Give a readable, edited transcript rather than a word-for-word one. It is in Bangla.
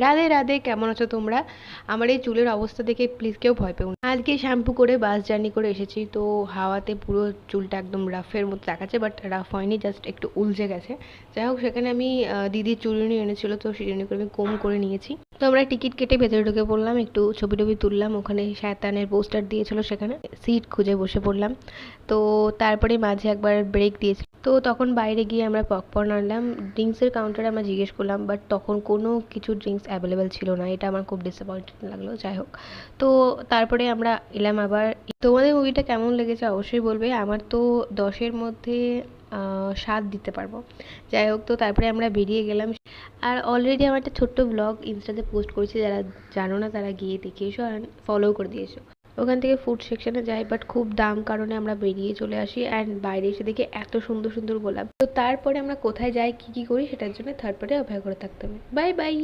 রাধে রাধে, কেমন আছো তোমরা? আমার এই চুলের অবস্থা দেখে প্লিজ কেউ ভয় পেও না। আজকে শ্যাম্পু করে বাস জার্নি করে এসেছি, তো হাওয়াতে পুরো চুলটা একদম রাফের মতো দেখাচ্ছে, বাট রাফ হয়নি, জাস্ট একটু উলঝে গেছে। যাই হোক, সেখানে আমি দিদির চুড়ুনি এনেছিল, তো সেই জন্য করে আমি কম করে নিয়েছি। তো আমরা টিকিট কেটে ভেতরে ঢুকে পড়লাম, একটু ছবি টবি তুললাম। ওখানে শয়তানের পোস্টার দিয়েছিল, সেখানে সিট খুঁজে বসে পড়লাম। তো তারপরে মাঝে একবার ব্রেক দিয়েছে, তো তখন বাইরে গিয়ে আমরা পপকর্ন আনলাম। ড্রিঙ্কসের কাউন্টারে আমরা জিজ্ঞেস করলাম, বাট তখন কোনো কিছু ড্রিঙ্কস অ্যাভেলেবেল ছিল না, এটা আমার খুব ডিসঅ্যাপয়েন্টেড লাগলো। যাই হোক, তো তারপরে আমরা এলাম আবার। তোমাদের মুভিটা কেমন লেগেছে অবশ্যই বলবে। আমার তো 10-এর মধ্যে 7 দিতে পারবো। যাই হোক, তো তারপরে আমরা বেরিয়ে গেলাম। আর অলরেডি আমার একটা ছোট্ট ব্লগ ইনস্টাতে পোস্ট করেছি, যারা জানো না তারা গিয়ে দেখে এসো আর ফলো করে দিয়েছো। ওখান থেকে ফুড সেকশনে যাই, বাট খুব দাম কারণে আমরা বেরিয়ে চলে আসি। অ্যান্ড বাইরে এসে দেখি এত সুন্দর সুন্দর গোলাপ। তো তারপরে আমরা কোথায় যাই, কি কি করি, সেটার জন্য থার্ড পার্টে অপেক্ষা করে থাকতে হবে। Bye bye.